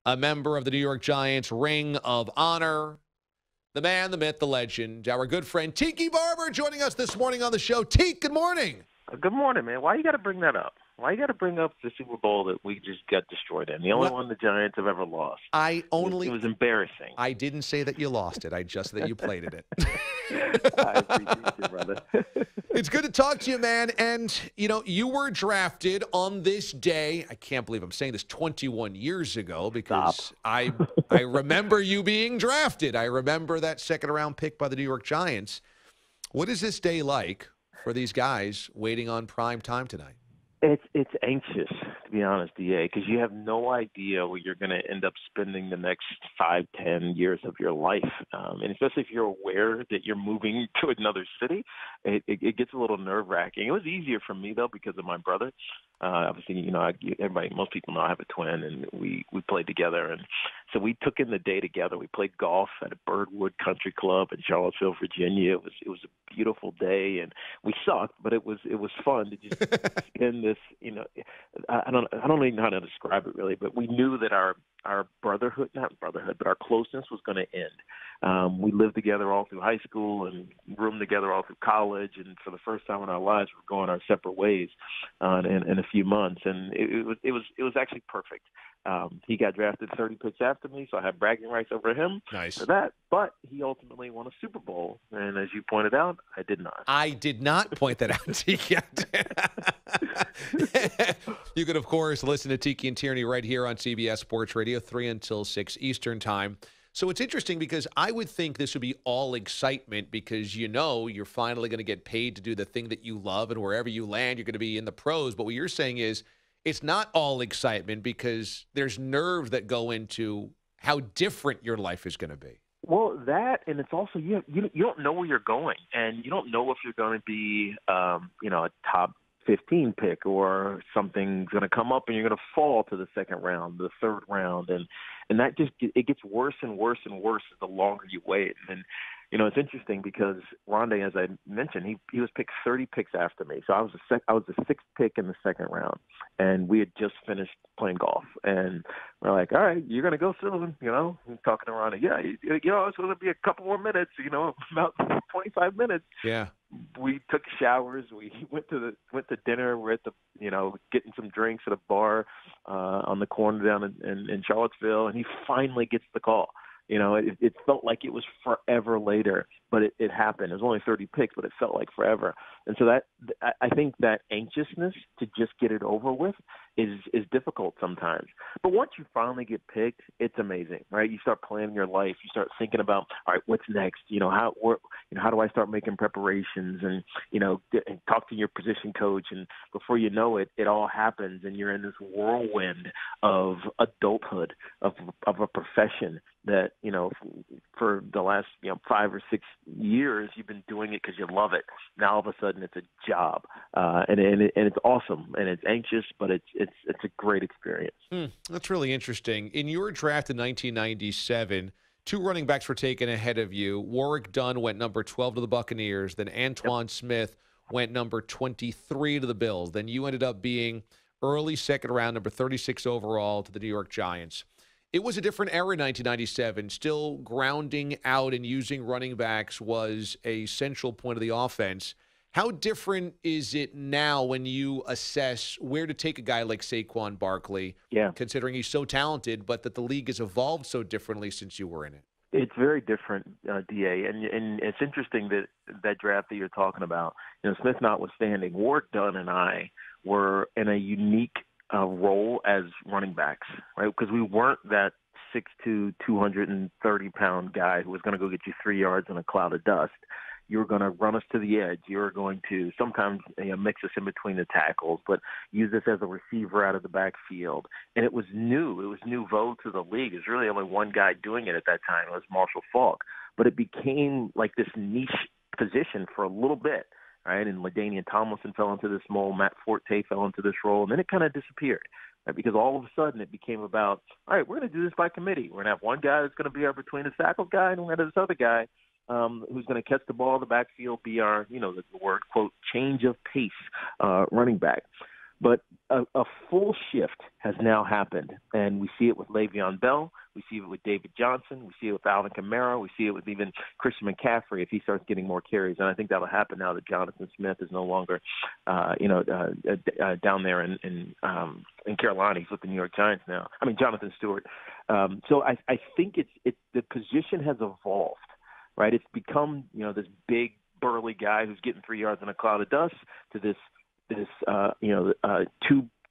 a member of the New York Giants Ring of Honor, the man, the myth, the legend, our good friend Tiki Barber joining us this morning on the show. Tiki, good morning. Good morning, man. Why you got to bring that up? Why you got to bring up the Super Bowl that we just got destroyed in? The only one the Giants have ever lost. It was embarrassing. I didn't say that you lost it. I just said that you played in it. I appreciate you, brother. It's good to talk to you, man. And, you were drafted on this day. I can't believe I'm saying this 21 years ago because I remember you being drafted. I remember that second-round pick by the New York Giants. What is this day like for these guys waiting on prime time tonight? It's anxious, to be honest, DA, because you have no idea where you're going to end up spending the next 5-10 years of your life. And especially if you're aware that you're moving to another city, it gets a little nerve-wracking. It was easier for me, though, because of my brother. Obviously, most people know I have a twin, and we played together. And so we took in the day together. We played golf at a Birdwood Country Club in Charlottesville, Virginia. It was a beautiful day, and we sucked, but it was fun to just spend this. I don't even know how to describe it really, but we knew that our brotherhood, not brotherhood, but our closeness was going to end. We lived together all through high school and roomed together all through college, and for the first time in our lives, we're going our separate ways in a few months, and it was actually perfect. He got drafted 30 picks after me, so I have bragging rights over him for that. But he ultimately won a Super Bowl, and as you pointed out, I did not. I did not point that out, Tiki. You could, of course, listen to Tiki and Tierney right here on CBS Sports Radio, 3 until 6 Eastern Time. So it's interesting because I would think this would be all excitement because you're finally going to get paid to do the thing that you love, and wherever you land, you're going to be in the pros. But what you're saying is it's not all excitement because there's nerves that go into how different your life is going to be. Well, that, and it's also you don't know where you're going, and you don't know if you're going to be a top 15 pick or something's going to come up and you're going to fall to the second round, the third round, and that just it gets worse and worse and worse the longer you wait. And it's interesting because Rondé, as I mentioned, he was picked 30 picks after me, so I was the sixth pick in the second round, and we had just finished playing golf, and we're like, all right, you're going to go soon, I'm talking to Rondé, it's going to be a couple more minutes, about 25 minutes. Yeah. We took showers. We went to dinner. We're at the getting some drinks at a bar on the corner down in Charlottesville, and he finally gets the call. It felt like it was forever later, but it happened. It was only 30 picks, but it felt like forever. And so I think that anxiousness to just get it over with is difficult sometimes. But once you finally get picked, it's amazing, right? You start planning your life. You start thinking about, all right, what's next? How do I start making preparations and talk to your position coach? And before you know it, it all happens, and you're in this whirlwind of adulthood, of a profession that, for the last, 5 or 6 years, you've been doing it because you love it. Now all of a sudden it's a job, and it's awesome, and it's anxious, but it's a great experience. That's really interesting. In your draft in 1997, 2 running backs were taken ahead of you. Warwick Dunn went number 12 to the Buccaneers. Then Antoine Smith went number 23 to the Bills. Then you ended up being early second round, number 36 overall to the New York Giants. It was a different era in 1997. Still grounding out and using running backs was a central point of the offense. How different is it now when you assess where to take a guy like Saquon Barkley, considering he's so talented, but that the league has evolved so differently since you were in it? It's very different, DA, and it's interesting that draft that you're talking about, Smith notwithstanding, Warwick Dunn and I were in a unique role as running backs, right? Because we weren't that 6'2", 230-pound guy who was going to go get you 3 yards in a cloud of dust. You were going to run us to the edge. You were going to sometimes mix us in between the tackles, but use us as a receiver out of the backfield. And it was new. It was nouveau to the league. There's really only one guy doing it at that time. It was Marshall Faulk. But it became like this niche position for a little bit, right? And LaDainian Tomlinson fell into this mold. Matt Forte fell into this role, and then it kind of disappeared. Right? Because all of a sudden it became about, all right, we're going to do this by committee. We're going to have one guy that's going to be our between the tackles guy, and we're going to have this other guy who's going to catch the ball in the backfield, be our, the word, quote, change of pace running back. But a full shift has now happened, and we see it with Le'Veon Bell. We see it with David Johnson. We see it with Alvin Kamara. We see it with even Christian McCaffrey if he starts getting more carries. And I think that'll happen now that Jonathan Smith is no longer, down there in Carolina. He's with the New York Giants now. I mean, Jonathan Stewart. So I think it's the position has evolved, right? It's become, this big, burly guy who's getting 3 yards in a cloud of dust to this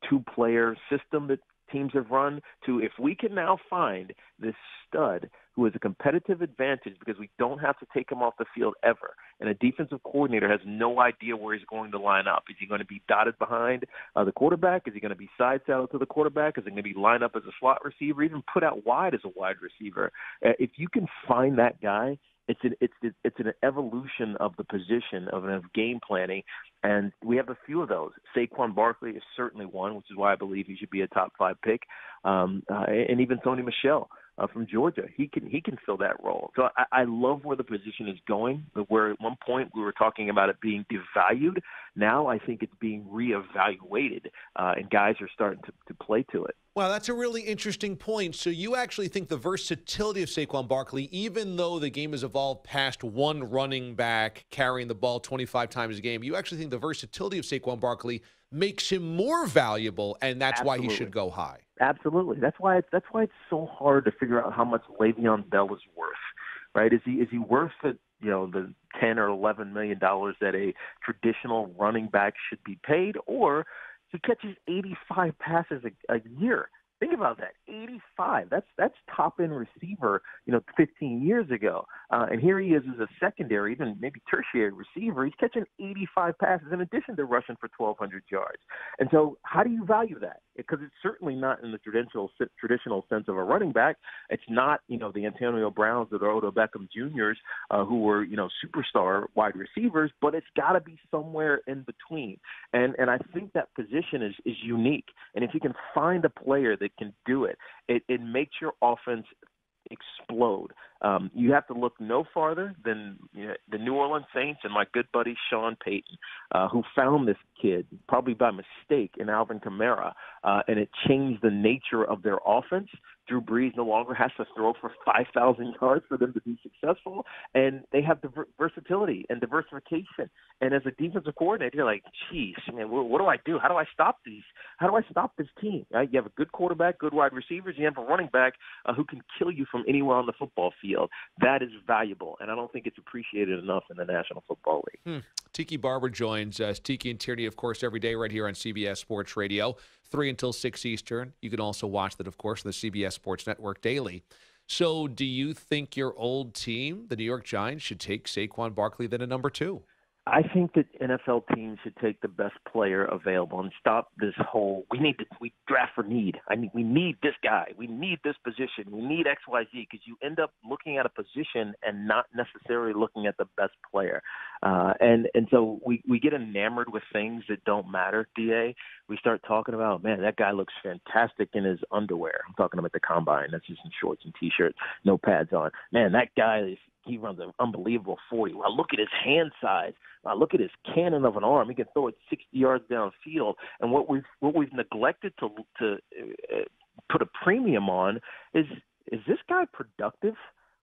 two-player system that teams have run to, if we can now find this stud who has a competitive advantage because we don't have to take him off the field ever, and a defensive coordinator has no idea where he's going to line up. Is he going to be dotted behind the quarterback? Is he going to be side saddled to the quarterback? Is he going to be lined up as a slot receiver, even put out wide as a wide receiver? If you can find that guy, it's an evolution of the position of game planning, and we have a few of those. Saquon Barkley is certainly one, which is why I believe he should be a top 5 pick, and even Sony Michel from Georgia, he can fill that role. So I love where the position is going. Where at one point we were talking about it being devalued, now I think it's being reevaluated, and guys are starting to play to it. Wow, that's a really interesting point. So you actually think the versatility of Saquon Barkley, even though the game has evolved past one running back carrying the ball 25 times a game, you actually think the versatility of Saquon Barkley makes him more valuable, and that's Absolutely. Why he should go high. Absolutely. That's why it's so hard to figure out how much Le'Veon Bell is worth, right? Is he worth the 10 or $11 million that a traditional running back should be paid, or he catches 85 passes a year? Think about that, 85. That's top-end receiver, 15 years ago. And here he is as a secondary, even maybe tertiary receiver. He's catching 85 passes in addition to rushing for 1,200 yards. And so how do you value that? Because it's certainly not in the traditional sense of a running back. It's not, the Antonio Browns or the Odell Beckham Jr.'s who were, superstar wide receivers, but it's got to be somewhere in between. And I think that position is unique. And if you can find a player that can do it, it makes your offense explode. You have to look no farther than the New Orleans Saints and my good buddy Sean Payton, who found this kid probably by mistake in Alvin Kamara, and it changed the nature of their offense. Drew Brees no longer has to throw for 5,000 yards for them to be successful, and they have the versatility and diversification. And as a defensive coordinator, you're like, geez, man, what do I do? How do I stop these? How do I stop this team? Right? You have a good quarterback, good wide receivers. You have a running back who can kill you from anywhere on the football field. That is valuable, and I don't think it's appreciated enough in the National Football League. Tiki Barber joins us. Tiki and Tierney, of course, every day right here on CBS Sports Radio, 3 until 6 Eastern. You can also watch that, of course, on the CBS Sports Network daily. So do you think your old team, the New York Giants, should take Saquon Barkley then at number 2? I think that NFL teams should take the best player available and stop this whole we draft for need. We need this guy. We need this position. We need XYZ, because you end up looking at a position and not necessarily looking at the best player. And so we get enamored with things that don't matter, DA. We start talking about, man, that guy looks fantastic in his underwear. I'm talking about the combine. That's just in shorts and T-shirts, no pads on. Man, that guy he runs an unbelievable 40. Well, look at his hand size. Look at his cannon of an arm. He can throw it 60 yards downfield. And what we've neglected to put a premium on is this guy productive?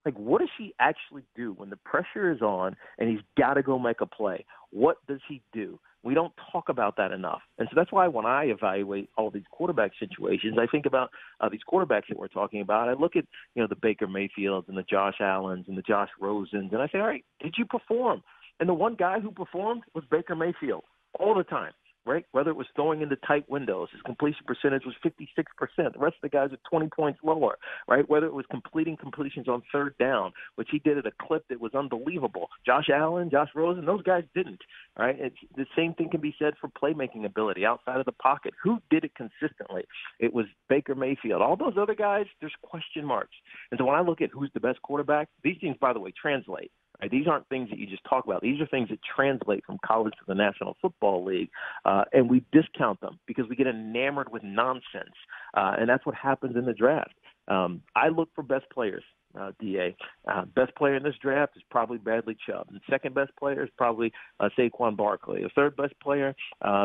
Like, what does he actually do when the pressure is on and he's got to go make a play? What does he do? We don't talk about that enough. And so that's why when I evaluate all these quarterback situations, I think about these quarterbacks that we're talking about. I look at, the Baker Mayfields and the Josh Allens and the Josh Rosens, and I say, all right, did you perform? And the one guy who performed was Baker Mayfield all the time. Right? Whether it was throwing into tight windows, his completion percentage was 56%. The rest of the guys are 20 points lower, right? Whether it was completions on third down, which he did at a clip that was unbelievable. Josh Allen, Josh Rosen, those guys didn't, right? It's the same thing can be said for playmaking ability outside of the pocket. Who did it consistently? It was Baker Mayfield. All those other guys, there's question marks. And so when I look at who's the best quarterback, these things, by the way, translate. Right? These aren't things that you just talk about. These are things that translate from college to the National Football League, and we discount them because we get enamored with nonsense, and that's what happens in the draft. I look for best players. DA. Best player in this draft is probably Bradley Chubb. And second best player is probably Saquon Barkley. The third best player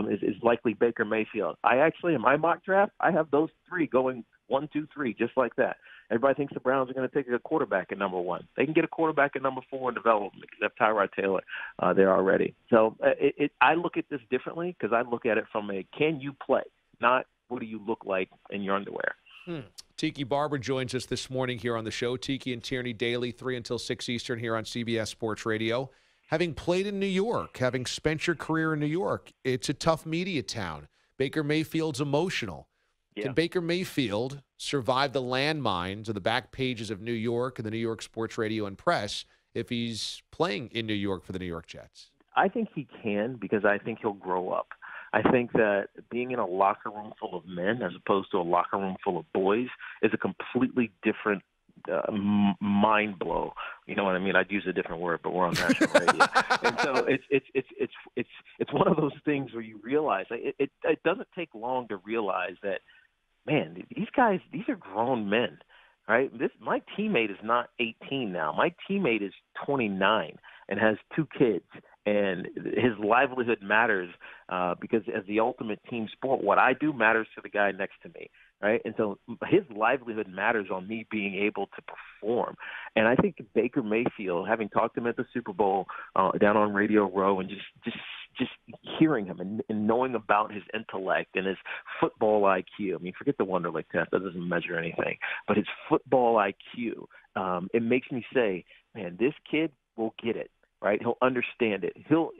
is likely Baker Mayfield. I actually, in my mock draft, I have those three going 1, 2, 3, just like that. Everybody thinks the Browns are going to take a quarterback at number 1. They can get a quarterback at number 4 in development because they have Tyrod Taylor there already. So I look at this differently because I look at it from a can you play, not what do you look like in your underwear. Tiki Barber joins us this morning here on the show. Tiki and Tierney daily, 3 until 6 Eastern here on CBS Sports Radio. Having played in New York, having spent your career in New York, it's a tough media town. Baker Mayfield's emotional. Yeah. Can Baker Mayfield survive the landmines of the back pages of New York and the New York Sports Radio and Press if he's playing in New York for the New York Jets? I think he can because I think he'll grow up. I think that being in a locker room full of men as opposed to a locker room full of boys is a completely different mind blow. You know what I mean? I'd use a different word, but we're on national radio, and so it's one of those things where you realize it doesn't take long to realize that, man, these are grown men, right? My teammate is not 18 now. My teammate is 29 and has 2 kids. And his livelihood matters because as the ultimate team sport, what I do matters to the guy next to me, right? And so his livelihood matters on me being able to perform. And I think Baker Mayfield, having talked to him at the Super Bowl down on Radio Row and just hearing him and knowing about his intellect and his football IQ. I mean, forget the Wonderlic test. That doesn't measure anything. But his football IQ, it makes me say, man, this kid will get it. Right, he'll understand it. He'll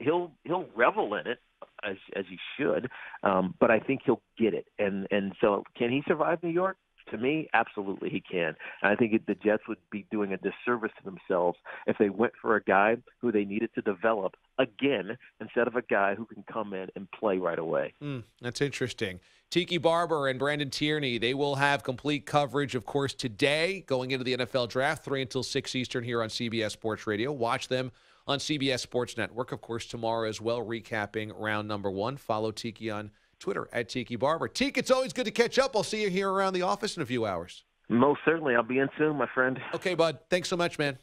revel in it as he should, but I think he'll get it. And so, can he survive New York? To me, absolutely he can. And I think the Jets would be doing a disservice to themselves if they went for a guy who they needed to develop again instead of a guy who can come in and play right away. That's interesting. Tiki Barber and Brandon Tierney, they will have complete coverage, of course, today going into the NFL Draft, 3 until 6 Eastern here on CBS Sports Radio. Watch them on CBS Sports Network, of course, tomorrow as well, recapping round number 1. Follow Tiki on Twitter at Tiki Barber. Tiki, it's always good to catch up. I'll see you here around the office in a few hours. Most certainly. I'll be in soon, my friend. Okay, bud. Thanks so much, man.